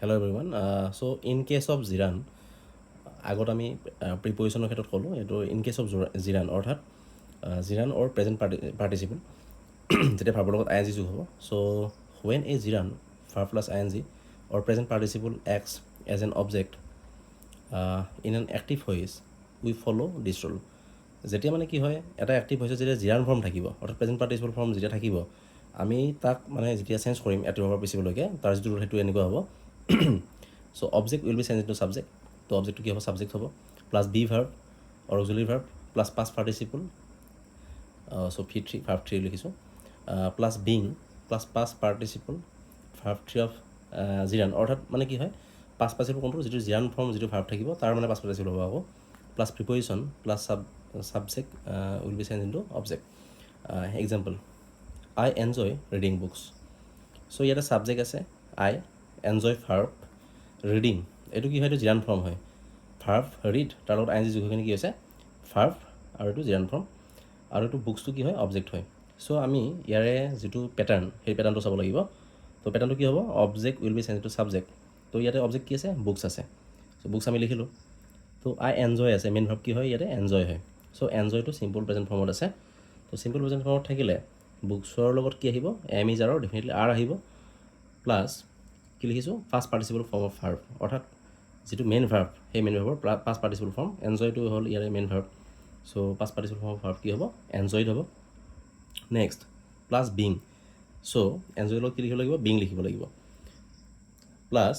Hello everyone. So in case of Ziran, আগত আমি প্ৰিপজিশ্যনৰ ক্ষেত্ৰত ক'লোঁ এইটো ইন কেছ অফ জিৰান অৰ্থাৎ জিৰান অৰ প্ৰেজেণ্ট পাৰ্টিচিপল যেতিয়া ভাৰ্বৰ লগত আই এন জি যোগ হ'ব so' when a gerund verb plus I N G or present participle acts as an object in an active voice we follow' this rule. যেতিয়া মানে কি হয় এটা এক্টিভ ভইচত যেতিয়া জিৰান ফৰ্ম থাকিব অৰ্থাৎ প্ৰেজেণ্ট পাৰ্টিচিপল ফৰ্ম যেতিয়া থাকিব আমি তাক মানে যেতিয়া চেঞ্জ কৰিম এক্টিভ ভাৰ্বৰ পিছিবলৈকে তাৰ যিটো ৰুল সেইটো এনেকুৱা হ'ব so' object will be change into subject. তো অবজেক্টটো কি হ'ব ছাবজেক্ট হ'ব plus be verb or auxiliary verb plus past participle so' verb three লিখিছোঁ plus being plus past participle verb three of gerund অৰ্থাৎ মানে কি হয় পাষ্ট পাৰ্টিচিপল কোনটো যিটো জিৰান ফৰ্ম যিটো ভাৰ্ব থাকিব তাৰ মানে পাষ্ট পাৰ্টিচিপল হ'ব আকৌ plus preposition plus subject will be change into object. Example I enjoy reading books. So' ইয়াতে ছাবজেক্ট আছে আই এনজয় ভাৰ্ব ৰিডিং এইটো কি হয় এইটো জিৰান ফৰ্ম হয় ভাৰ্ব ৰিড তাৰ লগত আই এন জি যোগখিনি কি হৈছে ভাৰ্ব আৰু এইটো জিৰান ফৰ্ম আৰু এইটো বুকছটো কি হয় অবজেক্ট হয়। চ' আমি ইয়াৰে যিটো পেটাৰ্ণ সেই পেটাৰ্ণটো চাব লাগিব। তো পেটাৰ্ণটো কি হ'ব object will be change to subject. তো ইয়াতে অবজেক্ট কি আছে বুকছ আছে চ' বুকছ আমি লিখিলোঁ। তো আই এনজয় আছে মেইন ভাৰ্ব কি হয় ইয়াতে এনজয় হয়। চ' এনজয়টো চিম্পল প্ৰেজেণ্ট ফৰ্মত আছে। তো চিম্পল প্ৰেজেণ্ট ফৰ্মত থাকিলে বুকছৰ লগত কি আহিব এম ইজ আৰৰ ডেফিনেটলি আৰ আহিব প্লাছ কি লিখিছোঁ first participle form of verb অৰ্থাৎ যিটো মেইন ভাৰ্ব সেই মেইন ভাৰ্বৰ পাষ্ট পাৰ্টিচিপল ফৰ্ম এনজয়টো হ'ল ইয়াৰে মেইন ভাৰ্ব চ' past participle form of verb কি হ'ব এনজয়ড হ'ব। নেক্সট প্লাছ বিং চ' এনজয়ৰ লগত কি লিখিব লাগিব বিং লিখিব লাগিব প্লাছ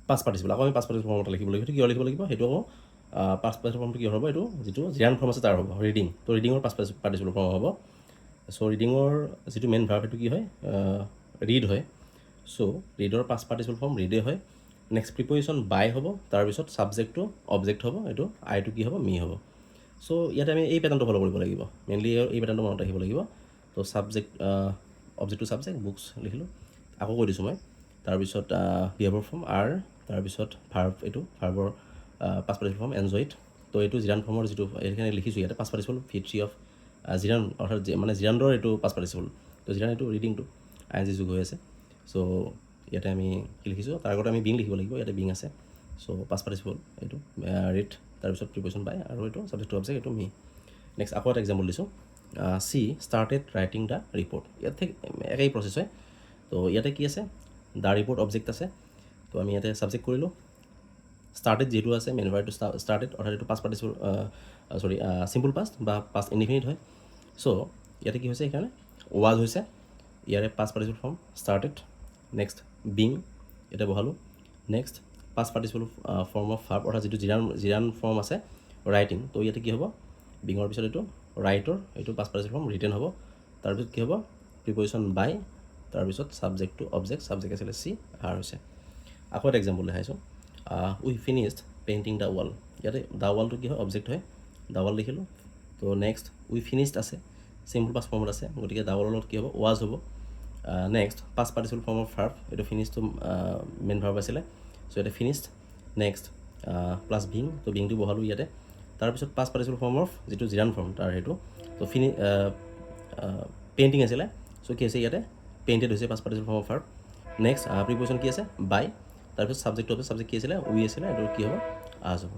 পাষ্ট পাৰ্টিচিপল আকৌ আমি পাষ্ট পাৰ্টিচিপল ফৰ্ম এটা লিখিব লাগিব সেইটো কিয় লিখিব লাগিব সেইটো আকৌ পাষ্ট পাৰ্টিচিপল ফৰ্মটো কি হ'ব এইটো যিটো জিৰান ফৰ্ম আছে তাৰ হ'ব ৰিডিং। তো ৰিডিঙৰ পাষ্ট পাৰ্টিচিপল ফৰ্ম হ'ব চ' ৰিডিঙৰ যিটো মেইন ভাৰ্ব সেইটো কি হয় ৰিড হয় চ' ৰিডৰ পাষ্ট পাৰ্টিচিপল ফৰ্ম ৰিডে হয়। নেক্সট প্ৰিপজিশ্যন বাই হ'ব তাৰপিছত ছাবজেক্টটো অবজেক্ট হ'ব এইটো আইটো কি হ'ব মি হ'ব। চ' ইয়াতে আমি এই পেটাৰ্ণটো ফ'ল' কৰিব লাগিব মেইনলি এই পেটাৰ্ণটো মনত ৰাখিব লাগিব। তো subject object to subject books লিখিলোঁ আকৌ কৈ দিছোঁ মই তাৰপিছত বিহেভিয়ৰ ফৰ্ম আৰ তাৰপিছত ভাৰ্ব এইটো ভাৰ্বৰ পাষ্ট পাৰ্টিচিপল ফৰ্ম এনজয়ড। তো এইটো জিৰান ফৰ্মৰ যিটো এইখিনি লিখিছোঁ ইয়াতে past participle V three of gerund অৰ্থাৎ মানে জিৰানৰ এইটো পাষ্ট পাৰ্টিচিপল। তো জিৰান এইটো ৰিডিংটো আই এন জি যোগ হৈ আছে চ' ইয়াতে আমি কি লিখিছোঁ তাৰ আগতে আমি বিং লিখিব লাগিব ইয়াতে বিং আছে চ' পাষ্ট পাৰ্টিচিপল এইটো ৰিড তাৰপিছত প্ৰিপজিশ্যন বাই আৰু এইটো ছাবজেক্ট টু অবজেক্ট এইটো মি। নেক্সট আকৌ এটা এক্সাম্পল দিছোঁ C started writing the report ইয়াত একেই প্ৰচেছ হয়। তো ইয়াতে কি আছে দ্য ৰিপৰ্ট অবজেক্ট আছে তো আমি ইয়াতে ছাবজেক্ট কৰিলোঁ ষ্টাৰ্টেড যিহেতু আছে মেইন ভাৰ্বটো ষ্টাৰ্টেড অৰ্থাৎ এইটো পাষ্ট পাৰ্টিচিপল চিম্পল পাষ্ট বা পাষ্ট ইনডিফিনিট হয়। চ' ইয়াতে কি হৈছে সেইকাৰণে ৱাজ হৈছে ইয়াৰে past participle form started. Next being এতিয়া বহালোঁ next past participle form of verb অৰ্থাৎ যিটো জিৰান ফৰ্ম আছে ৰাইটিং। তো ইয়াতে কি হ'ব বিঙৰ পিছত এইটো ৰাইটৰ এইটো পাষ্ট পাৰ্টিচিপল ফৰ্ম ৰিটেন হ'ব তাৰপিছত কি হ'ব প্ৰিপজিশ্যন বাই তাৰপিছত ছাবজেক্ট টু অবজেক্ট ছাবজেক্ট আছিলে চি আৰ হৈছে। আকৌ এটা এক্সাম্পল দেখাইছোঁ উই ফিনিছড পেইণ্টিং দ্য ৱাল ইয়াতে দ্য ৱালটো কি হয় অবজেক্ট হয় দ্য ৱাল লিখিলোঁ। তো নেক্সট উই ফিনিছড আছে চিম্পল পাষ্ট ফৰ্মত আছে গতিকে দ্য ৱালৰ লগত কি হ'ব ৱাজ হ'ব। Next past participle form of verb এইটো ফিনিছটো মেইন ভাৰ্ব আছিলে চ' ইয়াতে ফিনিছড। নেক্সট প্লাছ বিং তো বিংটো বহালোঁ ইয়াতে তাৰপিছত পাষ্ট পাৰ্টিচিপল ফৰ্ম অফ যিটো জিৰান ফৰ্ম তাৰ সেইটো তো পেইণ্টিং আছিলে চ' কি হৈছে ইয়াতে পেইণ্টেড হৈছে past participle form of verb. Next preposition কি আছে বাই তাৰপিছত ছাবজেক্ট কি আছিলে উই আছিলে এইটো কি হ'ব আজ হ'ব।